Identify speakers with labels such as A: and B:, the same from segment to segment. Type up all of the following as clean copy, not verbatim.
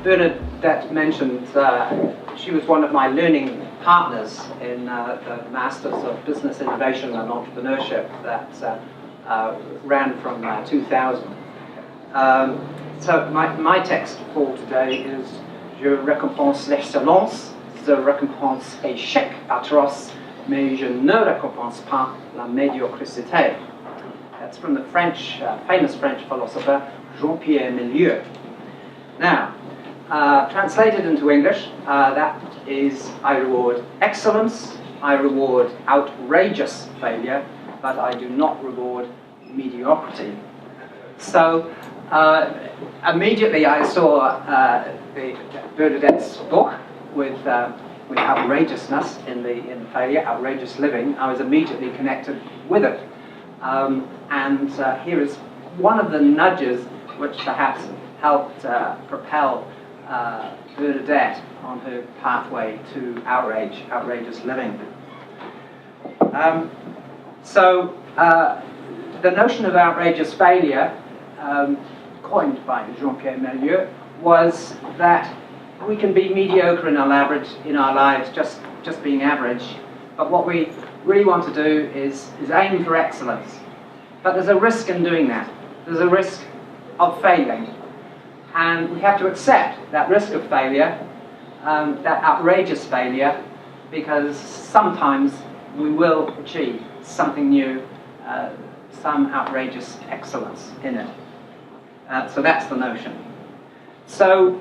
A: Bernadette mentioned she was one of my learning partners in the Masters of Business Innovation and Entrepreneurship that ran from 2000. So my text for today is Je récompense l'excellence, je récompense échec atroce, mais je ne récompense pas la médiocrité. That's from the famous French philosopher Peter Mellalieu. Now, translated into English, that is, I reward excellence, I reward outrageous failure, but I do not reward mediocrity. So, immediately I saw Bernadette's book with outrageousness in the failure, outrageous living. I was immediately connected with it. And here is one of the nudges which perhaps helped propel Bernadette on her pathway to outrageous living. So the notion of outrageous failure, coined by Jean-Pierre Mellalieu, was that we can be mediocre in our lives, just being average, but what we really want to do is aim for excellence. But there's a risk in doing that. There's a risk of failing. And we have to accept that risk of failure, that outrageous failure, because sometimes we will achieve something new, some outrageous excellence in it. So that's the notion. So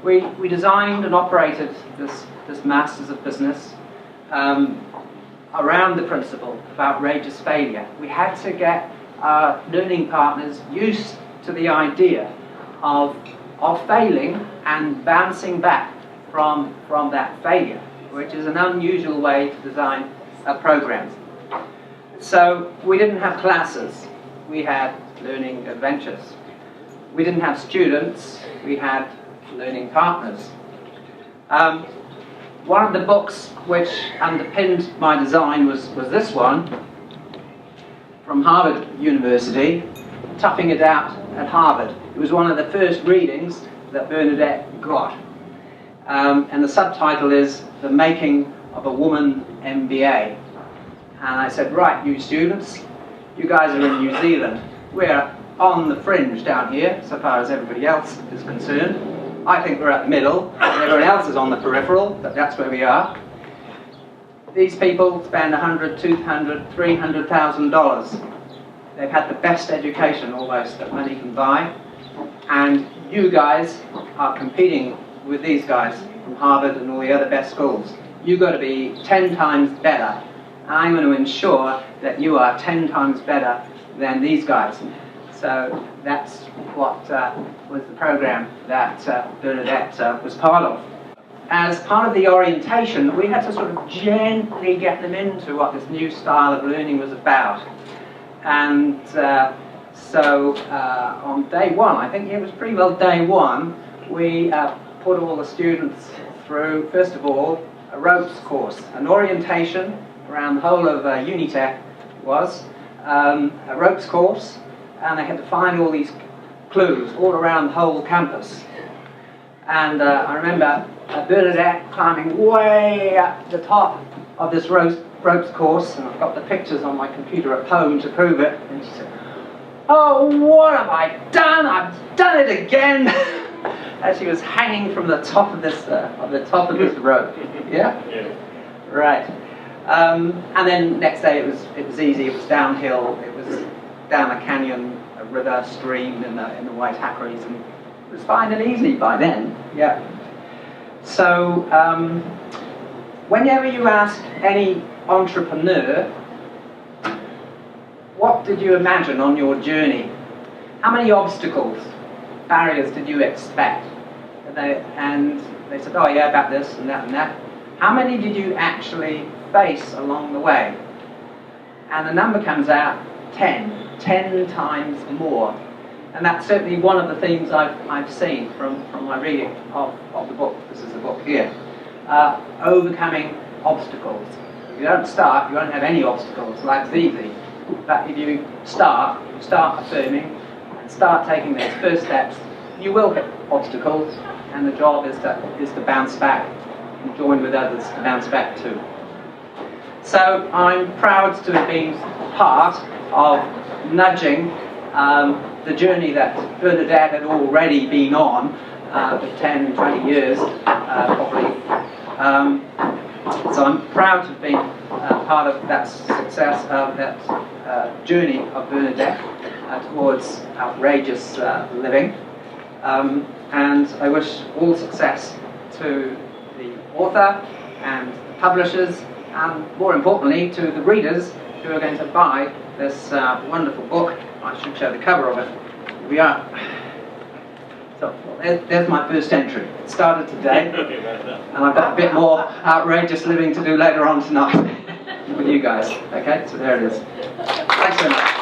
A: we designed and operated this Masters of Business around the principle of outrageous failure. We had to get our learning partners used to the idea of failing and bouncing back from that failure, which is an unusual way to design programs. So we didn't have classes, we had learning adventures. We didn't have students, we had learning partners. One of the books which underpinned my design was this one from Harvard University, Toughing It Out at Harvard. It was one of the first readings that Bernadette got. And the subtitle is The Making of a Woman MBA. And I said, right, you students, you guys are in New Zealand. We're on the fringe down here, so far as everybody else is concerned. I think we're at the middle, everyone else is on the peripheral, but that's where we are. These people spend $100,000, $200,000, $300,000. They've had the best education almost that money can buy, and you guys are competing with these guys from Harvard and all the other best schools. You've got to be 10 times better. I'm going to ensure that you are 10 times better than these guys. So that's what was the program that Bernadette was part of. As part of the orientation, we had to sort of gently get them into what this new style of learning was about. And so on day one, I think it was pretty well day one, we put all the students through, first of all, a ropes course, an orientation around the whole of Unitec was a ropes course, and they had to find all these clues all around the whole campus. And I remember Bernadette climbing way up the top of this ropes course, and I've got the pictures on my computer at home to prove it, and she said, "Oh, what have I done? I've done it again!" As she was hanging from the top of this rope. Yeah? Yeah. Right. And then next day it was easy. It was downhill. It was down a canyon, a river, stream in the White Hackeries, and it was fine and easy by then. Yeah. So whenever you ask any entrepreneur, what did you imagine on your journey? How many obstacles, barriers did you expect? And they said, oh yeah, about this and that and that. How many did you actually face along the way? And the number comes out 10 times more. And that's certainly one of the things I've seen from my reading of the book. This is the book here. Overcoming obstacles. If you don't start, you won't have any obstacles. Life's easy. But if you start affirming, and start taking those first steps, you will hit obstacles, and the job is to bounce back and join with others to bounce back too. So I'm proud to have been part of nudging the journey that Bernadette had already been on for 10, 20 years, probably. So I'm proud to have been part of that success, that journey of Bernadette towards outrageous living. And I wish all success to the author and the publishers, and more importantly to the readers who are going to buy this wonderful book. I should show the cover of it. We are. So there's my first entry. It started today, and I've got a bit more outrageous living to do later on tonight with you guys. Okay, so there it is. Thanks so much.